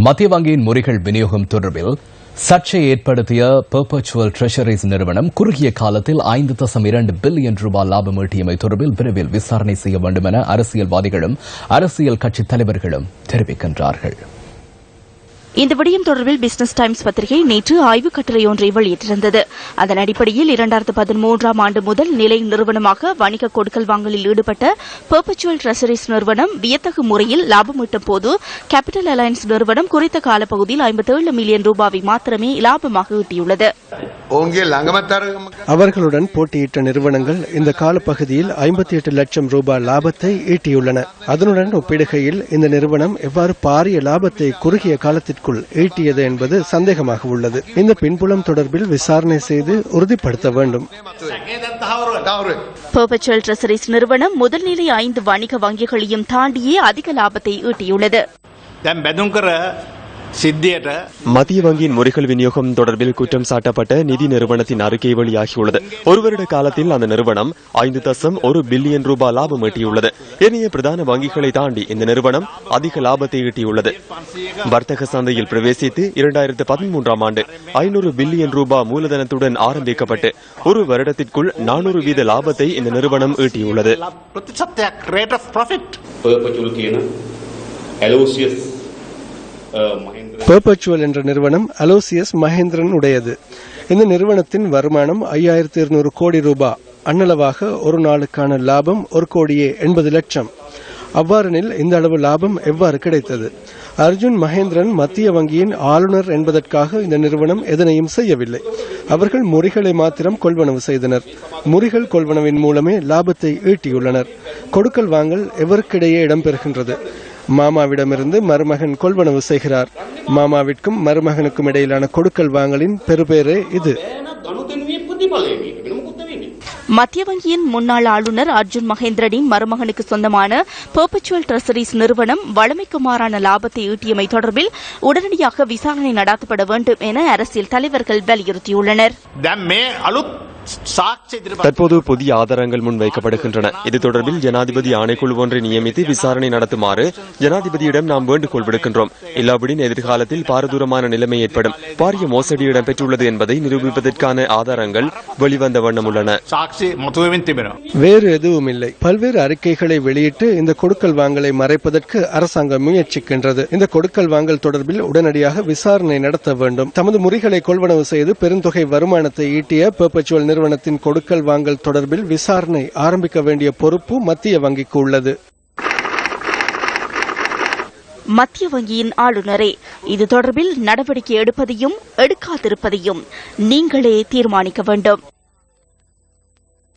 மத்திய வங்கியின் முறைகள் விநியோகம் தொடர்பில் சர்ச்சை ஏற்படுத்திய பெர்பச்சுவல் ட்ரெஷரிஸ் நிறுவனம் குறுகிய காலத்தில் 5.2 பில்லியன் ரூபாய் லாபம் ஈட்டியமை தொடர்பில் விரைவில் விசாரணை செய்ய வேண்டும் என அரசியல்வாதிகளும் அரசியல் கட்சித் தலைவர்களும் தெரிவிக்கின்றார்கள். இந்த விடயம் தொடர்பில் பிசினஸ் டைம்ஸ் பத்திரிகை நேற்று ஆய்வுக் கட்டுரை ஒன்றை வெளியிட்டிருந்தது. அதன் அடிப்படையில் 2013 ஆண்டு முதல் நிலை நிறுவனமாக வணிக கொடுக்கல் வாங்கலில் ஈடுபட்ட பெர்பச்சுவல் ட்ரெஷரிஸ் நிறுவனம் வியத்தகு முறையில் லாபம் ஈட்டும் போது கேபிட்டல் அலையன்ஸ் நிறுவனம் குறித்த காலப்பகுதியில் 57 மில்லியன் ரூபாவை மாத்திரமே லாபமாக ஈட்டியுள்ளது. அவர்களுடன் போட்டியிட்ட நிறுவனங்கள் இந்த காலப்பகுதியில் 58 லட்சம் ரூபாய் லாபத்தை ஈட்டியுள்ளன. அதனுடன் ஒப்பிடுகையில் இந்த நிறுவனம் எவ்வாறு பாரிய லாபத்தை குறுகிய காலத்திற்குள் ஈட்டியது என்பது சந்தேகமாக உள்ளது. இந்த பின்புலம் தொடர்பில் விசாரணை செய்து உறுதிப்படுத்த வேண்டும். பெர்பச்சுவல் ட்ரெஷரிஸ் நிறுவனம் முதல்நிலை 5 வணிக வங்கிகளையும் தாண்டியே அதிக லாபத்தை ஈட்டியுள்ளது. மத்திய வங்கியின் முறைகள் விநியோகம் தொடர்பில் குற்றம் சாட்டப்பட்ட நிதி நிறுவனத்தின் அறிக்கை வெளியாகியுள்ளது. ஒரு வருட காலத்தில் அந்த நிறுவனம் 5.1 பில்லியன் ரூபாய் லாபம் ஈட்டியுள்ளது. ஏனைய பிரதான வங்கிகளை தாண்டி இந்த நிறுவனம் அதிக லாபத்தை ஈட்டியுள்ளது. வர்த்தக சந்தையில் பிரவேசித்து 2013 ஆண்டு 500 பில்லியன் ரூபாய் மூலதனத்துடன் ஆரம்பிக்கப்பட்டு ஒரு வருடத்திற்குள் 400% லாபத்தை இந்த நிறுவனம் ஈட்டியுள்ளது. பெர்பச்சுவல் என்ற நிறுவனம் அலோசியஸ் மகேந்திரன் உடையது. இந்த நிறுவனத்தின் வருமானம் 5200 கோடி ரூபாய். அன்னளவாக ஒரு நாளுக்கான லாபம் 1,80 லட்சம். அவ்வாறெனில் இந்த அளவு லாபம் எவ்வாறு கிடைத்தது? அர்ஜுன் மகேந்திரன் மத்திய வங்கியின் ஆளுநர் என்பதற்காக இந்த நிறுவனம் எதனையும் செய்யவில்லை. அவர்கள் முறிகளை மாத்திரம் கொள்வனவு செய்தனர். முறிகள் கொள்வனவின் மூலமே லாபத்தை ஈட்டியுள்ளனர். கொடுக்கல் வாங்கல் எவருக்கிடையே இடம்பெறுகின்றது? மாமாவிடமிருந்து மருமகன் கொள்வனவு செய்கிறார். மாமாவிற்கும் மருமகனுக்கும் இடையிலான கொடுக்கல் வாங்கலின் பெறுபேரே இது. மத்திய வங்கியின் முன்னாள் ஆளுநர் அர்ஜுன் மகேந்திரனின் மருமகனுக்கு சொந்தமான பெர்பச்சுவல் ட்ரெஷரிஸ் நிறுவனம் வழமைக்கு மாறான லாபத்தை ஈட்டியமை தொடர்பில் உடனடியாக விசாரணை நடத்தப்பட வேண்டும் என அரசியல் தலைவர்கள் வலியுறுத்தியுள்ளனர். தற்போது புதிய ஆதாரங்கள் முன்வைக்கப்படுகின்றன. இது தொடர்பில் ஜனாதிபதி ஆணைக்குழு ஒன்றை நியமித்து விசாரணை நடத்துமாறு ஜனாதிபதியிடம் நாம் வேண்டுகோள் விடுக்கின்றோம். இல்லாவிடின் எதிர்காலத்தில் பாரதூரமான நிலைமை ஏற்படும். பாரிய மோசடி இடம்பெற்றுள்ளது என்பதை நிரூபிப்பதற்கான ஆதாரங்கள் வெளிவந்த வண்ணம் உள்ளன. வேறு எதுவும் இல்லை. பல்வேறு அறிக்கைகளை வெளியிட்டு இந்த கொடுக்கல் வாங்கலை மறைப்பதற்கு அரசாங்கம் முயற்சிக்கின்றது. இந்த கொடுக்கல் வாங்கல் தொடர்பில் உடனடியாக விசாரணை நடத்த வேண்டும். தமது முறிகளை கொள்வனவு செய்து பெருந்தொகை வருமானத்தை ஈட்டிய பெர்பச்சுவல் நிறுவனத்தின் கொடுக்கல் வாங்கல் தொடர்பில் விசாரணை ஆரம்பிக்க வேண்டிய பொறுப்பு மத்திய வங்கிக்கு உள்ளது. மத்திய வங்கியின் ஆளுநரே இது தொடர்பில் நடவடிக்கை எடுப்பதையும் எடுக்காதிருப்பதையும் நீங்களே தீர்மானிக்க வேண்டும்.